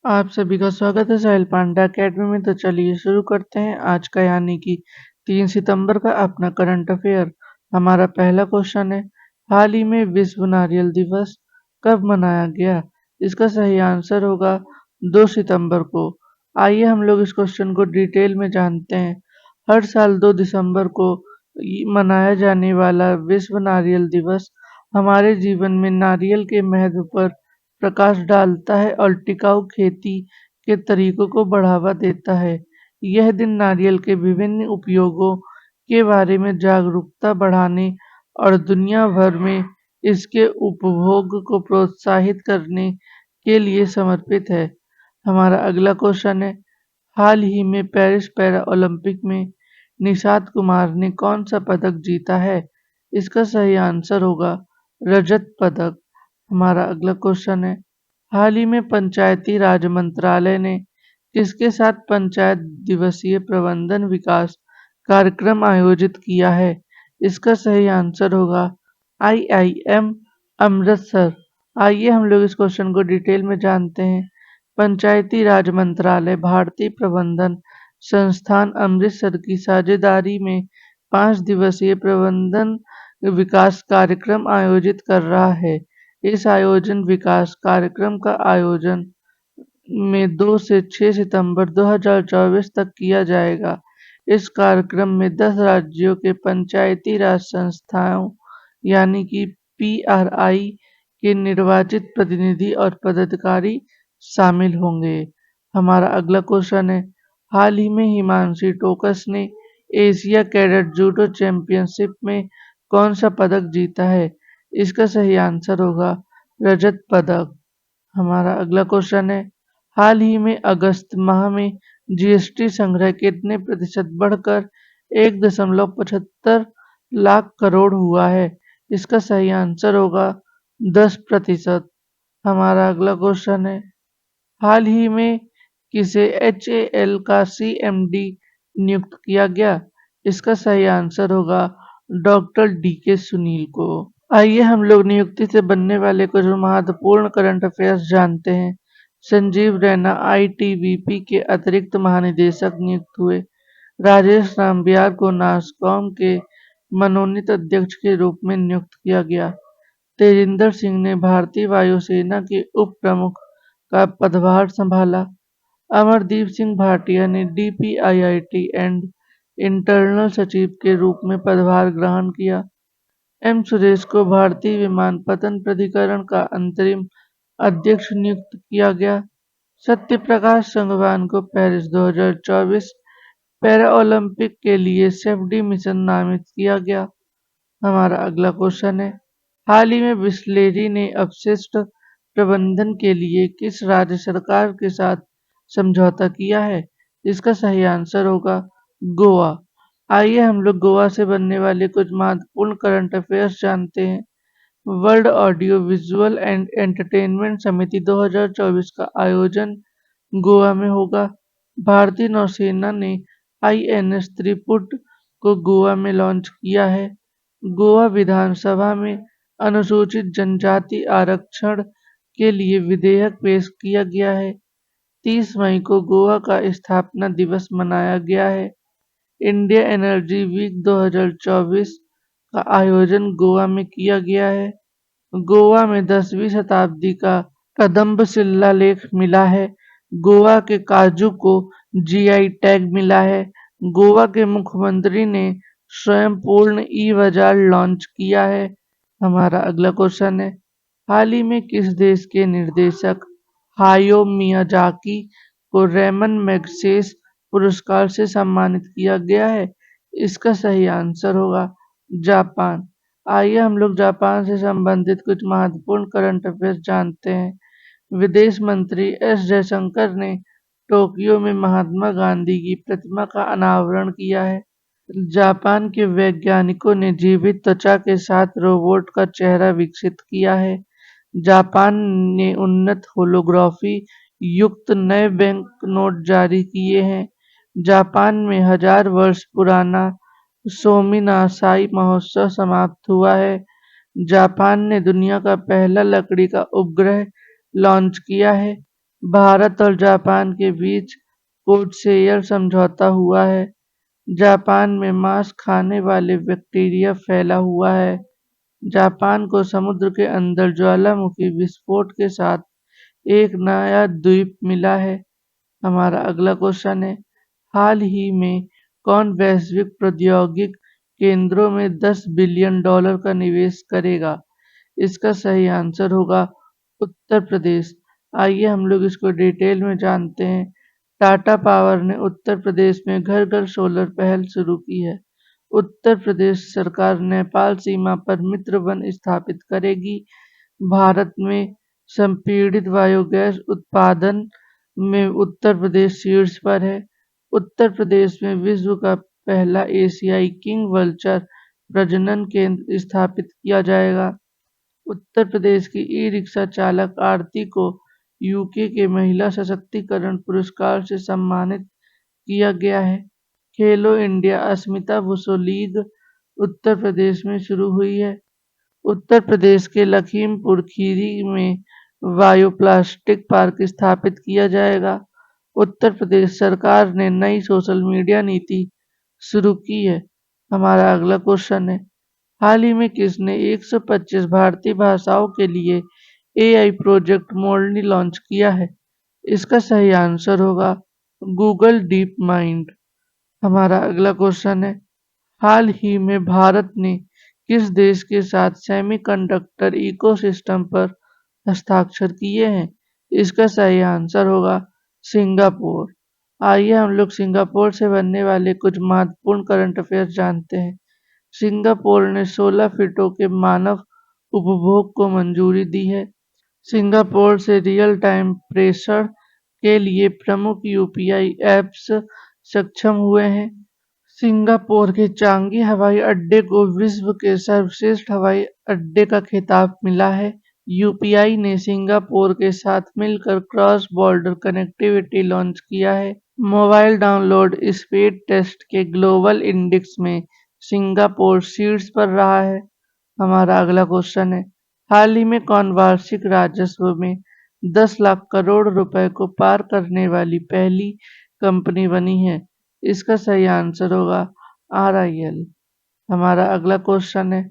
आप सभी का स्वागत है साहिल पांडा अकेडमी में। तो चलिए शुरू करते हैं आज का यानी कि 3 सितंबर का अपना करंट अफेयर। हमारा पहला क्वेश्चन है, हाल ही में विश्व नारियल दिवस कब मनाया गया? इसका सही आंसर होगा 2 सितंबर को। आइए हम लोग इस क्वेश्चन को डिटेल में जानते हैं। हर साल 2 दिसंबर को मनाया जाने वाला विश्व नारियल दिवस हमारे जीवन में नारियल के महत्व पर प्रकाश डालता है और टिकाऊ खेती के तरीकों को बढ़ावा देता है। यह दिन नारियल के विभिन्न उपयोगों के बारे में जागरूकता बढ़ाने और दुनिया भर में इसके उपभोग को प्रोत्साहित करने के लिए समर्पित है। हमारा अगला क्वेश्चन है, हाल ही में पेरिस पैरा ओलंपिक में निषाद कुमार ने कौन सा पदक जीता है? इसका सही आंसर होगा रजत पदक। हमारा अगला क्वेश्चन है, हाल ही में पंचायती राज मंत्रालय ने किसके साथ पंचायत दिवसीय प्रबंधन विकास कार्यक्रम आयोजित किया है? इसका सही आंसर होगा आईआईएम अमृतसर। आइए हम लोग इस क्वेश्चन को डिटेल में जानते हैं। पंचायती राज मंत्रालय भारतीय प्रबंधन संस्थान अमृतसर की साझेदारी में 5 दिवसीय प्रबंधन विकास कार्यक्रम आयोजित कर रहा है। इस आयोजन विकास कार्यक्रम का आयोजन में 2 से 6 सितंबर 2024 तक किया जाएगा। इस कार्यक्रम में 10 राज्यों के पंचायती राज संस्थाओं यानी कि पीआरआई के निर्वाचित प्रतिनिधि और पदाधिकारी शामिल होंगे। हमारा अगला क्वेश्चन है, हाल ही में हिमांशी टोकस ने एशिया कैडेट जूडो चैंपियनशिप में कौन सा पदक जीता है? इसका सही आंसर होगा रजत पदक। हमारा अगला क्वेश्चन है, हाल ही में अगस्त माह में जीएसटी संग्रह कितने प्रतिशत बढ़कर 1.75 लाख करोड़ हुआ है? इसका सही आंसर होगा 10%। हमारा अगला क्वेश्चन है, हाल ही में किसे एचएएल का सीएमडी नियुक्त किया गया? इसका सही आंसर होगा डॉक्टर डीके सुनील को। आइए हम लोग नियुक्ति से बनने वाले कुछ महत्वपूर्ण करंट अफेयर्स जानते हैं। संजीव रैना आईटीबीपी के अतिरिक्त महानिदेशक नियुक्त हुए। राजेश रामबियार को नासकॉम के मनोनीत अध्यक्ष के रूप में नियुक्त किया गया। तेजिंदर सिंह ने भारतीय वायुसेना के उप प्रमुख का पदभार संभाला। अमरदीप सिंह भाटिया ने डीपीआईआईटी एंड इंटरनल सचिव के रूप में पदभार ग्रहण किया। एम सुरेश को भारतीय विमानपत्तन प्राधिकरण का अंतरिम अध्यक्ष नियुक्त किया गया। सत्यप्रकाश संगवान को पेरिस 2024 पैरा ओलंपिक के लिए सेफडी मिशन नामित किया गया। हमारा अगला क्वेश्चन है, हाल ही में बिस्लेरी ने अपशिष्ट प्रबंधन के लिए किस राज्य सरकार के साथ समझौता किया है? इसका सही आंसर होगा गोवा। आइए हम लोग गोवा से बनने वाले कुछ महत्वपूर्ण करंट अफेयर्स जानते हैं। World audio visual and entertainment समिति 2024 का आयोजन गोवा में होगा। भारतीय नौसेना ने आईएनएस त्रिपुट को गोवा में लॉन्च किया है। गोवा विधानसभा में अनुसूचित जनजाति आरक्षण के लिए विधेयक पेश किया गया है। 30 मई को गोवा का स्थापना दिवस मनाया गया है। इंडिया एनर्जी वीक 2024 का आयोजन गोवा में किया गया है। गोवा में 10वीं शताब्दी का कदंब शिलालेख मिला है। गोवा के काजू को जीआई टैग मिला है। गोवा के मुख्यमंत्री ने स्वयं पूर्ण ई बाजार लॉन्च किया है। हमारा अगला क्वेश्चन है, हाल ही में किस देश के निर्देशक हायो मियाजाकी को रेमन मैग्सेसे पुरस्कार से सम्मानित किया गया है? इसका सही आंसर होगा जापान। आइए हम लोग जापान से संबंधित कुछ महत्वपूर्ण करंट अफेयर्स जानते हैं। विदेश मंत्री एस जयशंकर ने टोक्यो में महात्मा गांधी की प्रतिमा का अनावरण किया है। जापान के वैज्ञानिकों ने जीवित त्वचा के साथ रोबोट का चेहरा विकसित किया है। जापान ने उन्नत होलोग्राफी युक्त नए बैंक नोट जारी किए हैं। जापान में 1000 वर्ष पुराना सोमिनासाई महोत्सव समाप्त हुआ है। जापान ने दुनिया का पहला लकड़ी का उपग्रह लॉन्च किया है। भारत और जापान के बीच कोर्टसेयर समझौता हुआ है। जापान में मांस खाने वाले बैक्टीरिया फैला हुआ है। जापान को समुद्र के अंदर ज्वालामुखी विस्फोट के साथ एक नया द्वीप मिला है। हमारा अगला क्वेश्चन है, हाल ही में कौन वैश्विक प्रौद्योगिक केंद्रों में $10 बिलियन का निवेश करेगा? इसका सही आंसर होगा उत्तर प्रदेश। आइए हम लोग इसको डिटेल में जानते हैं। टाटा पावर ने उत्तर प्रदेश में घर घर सोलर पहल शुरू की है। उत्तर प्रदेश सरकार नेपाल सीमा पर मित्र वन स्थापित करेगी। भारत में संपीड़ित बायोगैस उत्पादन में उत्तर प्रदेश शीर्ष पर है। उत्तर प्रदेश में विश्व का पहला एशियाई किंग वल्चर प्रजनन केंद्र स्थापित किया जाएगा। उत्तर प्रदेश की ई-रिक्शा चालक आरती को यूके के महिला सशक्तिकरण पुरस्कार से सम्मानित किया गया है। खेलो इंडिया अस्मिता वुशु लीग उत्तर प्रदेश में शुरू हुई है। उत्तर प्रदेश के लखीमपुर खीरी में बायोप्लास्टिक पार्क स्थापित किया जाएगा। उत्तर प्रदेश सरकार ने नई सोशल मीडिया नीति शुरू की है। हमारा अगला क्वेश्चन है, हाल ही में किसने 125 भारतीय भाषाओं के लिए एआई प्रोजेक्ट मोरनी लॉन्च किया है? इसका सही आंसर होगा गूगल डीप माइंड। हमारा अगला क्वेश्चन है, हाल ही में भारत ने किस देश के साथ सेमीकंडक्टर इकोसिस्टम पर हस्ताक्षर किए हैं? इसका सही आंसर होगा सिंगापुर। आइए हम लोग सिंगापुर से बनने वाले कुछ महत्वपूर्ण करंट अफेयर जानते हैं। सिंगापुर ने 16 फीटों के मानव उपभोग को मंजूरी दी है। सिंगापुर से रियल टाइम प्रेषण के लिए प्रमुख यूपीआई ऐप्स सक्षम हुए हैं। सिंगापुर के चांगी हवाई अड्डे को विश्व के सर्वश्रेष्ठ हवाई अड्डे का खिताब मिला है। यूपीआई ने सिंगापुर के साथ मिलकर क्रॉस बॉर्डर कनेक्टिविटी लॉन्च किया है। मोबाइल डाउनलोड स्पीड टेस्ट के ग्लोबल इंडेक्स में सिंगापुर शीर्ष पर रहा है। हमारा अगला क्वेश्चन है, हाल ही में कौन वार्षिक राजस्व में 10 लाख करोड़ रुपए को पार करने वाली पहली कंपनी बनी है? इसका सही आंसर होगा RIL। हमारा अगला क्वेश्चन है,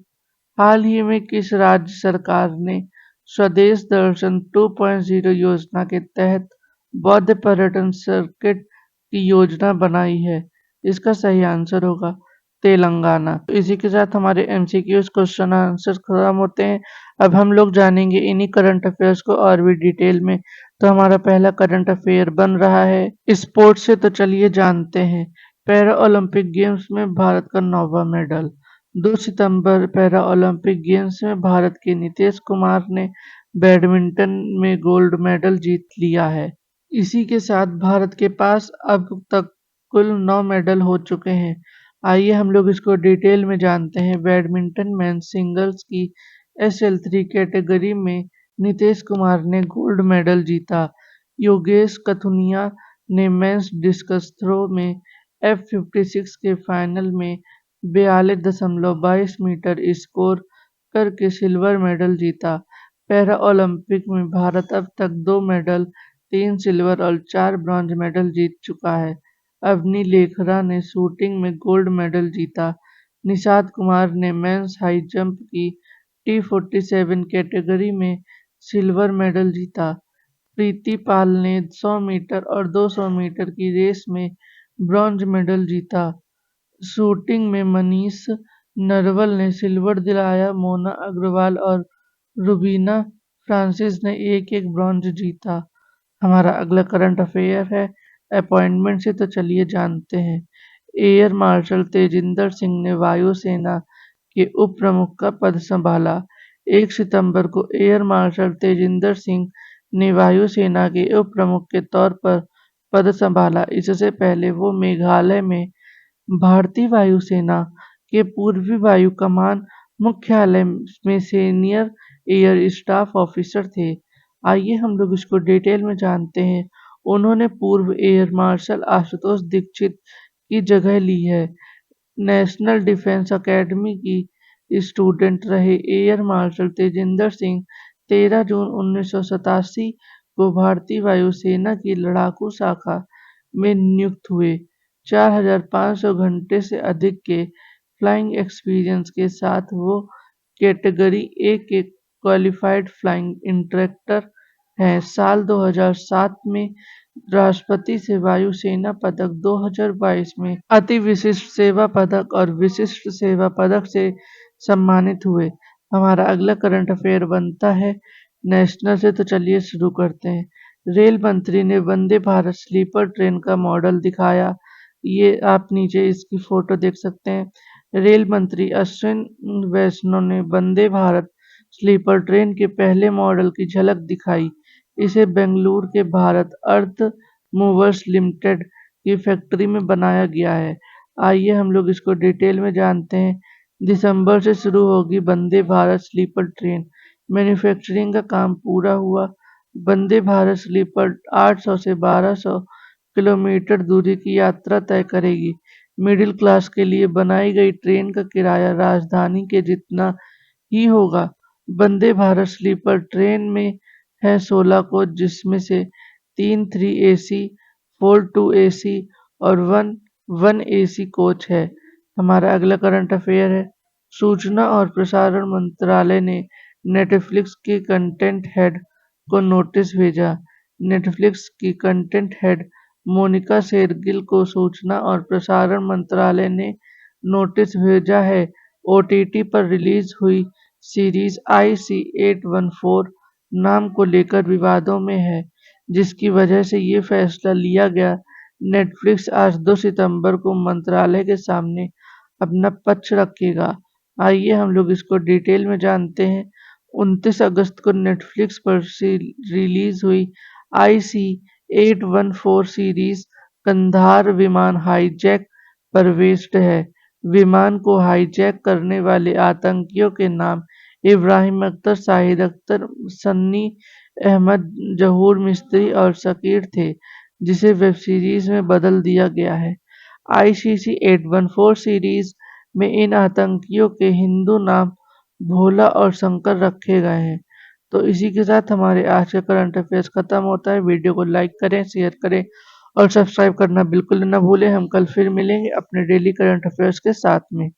हाल ही में किस राज्य सरकार ने स्वदेश दर्शन 2.0 योजना के तहत बौद्ध पर्यटन सर्किट की योजना बनाई है? इसका सही आंसर होगा तेलंगाना। तो इसी के साथ हमारे MCQs क्वेश्चन आंसर खत्म होते हैं। अब हम लोग जानेंगे इन्हीं करंट अफेयर्स को और भी डिटेल में। तो हमारा पहला करंट अफेयर बन रहा है स्पोर्ट्स से, तो चलिए जानते हैं। पैरा ओलंपिक गेम्स में भारत का 9वां मेडल। 2 सितंबर पैरा ओलंपिक गेम्स में भारत के नितेश कुमार ने बैडमिंटन में गोल्ड मेडल जीत लिया है। इसी के साथ भारत के पास अब तक कुल 9 मेडल हो चुके हैं। आइए हम लोग इसको डिटेल में जानते हैं। बैडमिंटन मेंस सिंगल्स की SL3 कैटेगरी में नितेश कुमार ने गोल्ड मेडल जीता। योगेश कथुनिया ने मेंस डिस्कस थ्रो में F56 के फाइनल में 42.22 मीटर स्कोर करके सिल्वर मेडल जीता। पैरा ओलंपिक में भारत अब तक 2 मेडल, 3 सिल्वर और 4 ब्रॉन्ज मेडल जीत चुका है। अवनी लेखरा ने शूटिंग में गोल्ड मेडल जीता। निषाद कुमार ने मेंस हाई जंप की T47 कैटेगरी में सिल्वर मेडल जीता। प्रीति पाल ने 100 मीटर और 200 मीटर की रेस में ब्रॉन्ज मेडल जीता। शूटिंग में मनीष नरवल ने सिल्वर दिलाया। मोना अग्रवाल और रुबीना फ्रांसिस ने एक ब्रॉन्ज जीता। हमारा अगला करंट अफेयर है अपॉइंटमेंट से, तो चलिए जानते हैं। एयर मार्शल तेजिंदर सिंह ने वायुसेना के उप प्रमुख का पद संभाला। 1 सितंबर को एयर मार्शल तेजिंदर सिंह ने वायुसेना के उप प्रमुख के तौर पर पद संभाला। इससे पहले वो मेघालय में भारतीय वायुसेना के पूर्वी वायु कमान मुख्यालय में सीनियर एयर स्टाफ ऑफिसर थे। आइए हम लोग इसको डिटेल में जानते हैं। उन्होंने पूर्व एयर मार्शल आशुतोष दीक्षित की जगह ली है। नेशनल डिफेंस अकेडमी की स्टूडेंट रहे एयर मार्शल तेजिंदर सिंह 13 जून 1987 को भारतीय वायुसेना की लड़ाकू शाखा में नियुक्त हुए। 4,500 घंटे से अधिक के फ्लाइंग एक्सपीरियंस के साथ वो कैटेगरी ए के क्वालिफाइड फ्लाइंग इंस्ट्रक्टर हैं। साल 2007 में राष्ट्रपति से वायुसेना पदक, 2022 में अति विशिष्ट सेवा पदक और विशिष्ट सेवा पदक से सम्मानित हुए। हमारा अगला करंट अफेयर बनता है नेशनल से, तो चलिए शुरू करते हैं। रेल मंत्री ने वंदे भारत स्लीपर ट्रेन का मॉडल दिखाया। ये आप नीचे इसकी फोटो देख सकते हैं। रेल मंत्री अश्विनी वैष्णव ने वंदे भारत स्लीपर ट्रेन के पहले मॉडल की झलक दिखाई। इसे बेंगलुरु के भारत अर्थ मूवर्स लिमिटेड की फैक्ट्री में बनाया गया है। आइए हम लोग इसको डिटेल में जानते हैं। दिसंबर से शुरू होगी Vande Bharat sleeper train. Manufacturing का काम पूरा हुआ। वंदे भारत स्लीपर 800 से 1200 किलोमीटर दूरी की यात्रा तय करेगी। मिडिल क्लास के लिए बनाई गई ट्रेन का किराया राजधानी के जितना ही होगा। वंदे भारत स्लीपर ट्रेन में है 16 कोच, जिसमें से 3 3 AC, 4 2 AC और 1 1 AC कोच है। हमारा अगला करंट अफेयर है। सूचना और प्रसारण मंत्रालय ने नेटफ्लिक्स की कंटेंट हेड को नोटिस भेजा। नेटफ्लिक्स की कंटेंट हेड मोनिका शेरगिल को सूचना और प्रसारण मंत्रालय ने नोटिस भेजा है। OTT पर रिलीज हुई सीरीज IC814 नाम को लेकर विवादों में है, जिसकी वजह से ये फैसला लिया गया। नेटफ्लिक्स आज 2 सितंबर को मंत्रालय के सामने अपना पक्ष रखेगा। आइए हम लोग इसको डिटेल में जानते हैं। 29 अगस्त को नेटफ्लिक्स पर रिलीज हुई IC814 सीरीज कंधार विमान हाईजैक पर बेस्ड है। विमान को हाईजैक करने वाले आतंकियों के नाम इब्राहिम अख्तर, शाहिद अख्तर, सन्नी अहमद, जहूर मिस्त्री और शकीर थे, जिसे वेब सीरीज में बदल दिया गया है। ICC814 सीरीज में इन आतंकियों के हिंदू नाम भोला और शंकर रखे गए हैं। तो इसी के साथ हमारे आज का करंट अफेयर्स खत्म होता है। वीडियो को लाइक करें, शेयर करें और सब्सक्राइब करना बिल्कुल न भूलें। हम कल फिर मिलेंगे अपने डेली करंट अफेयर्स के साथ में।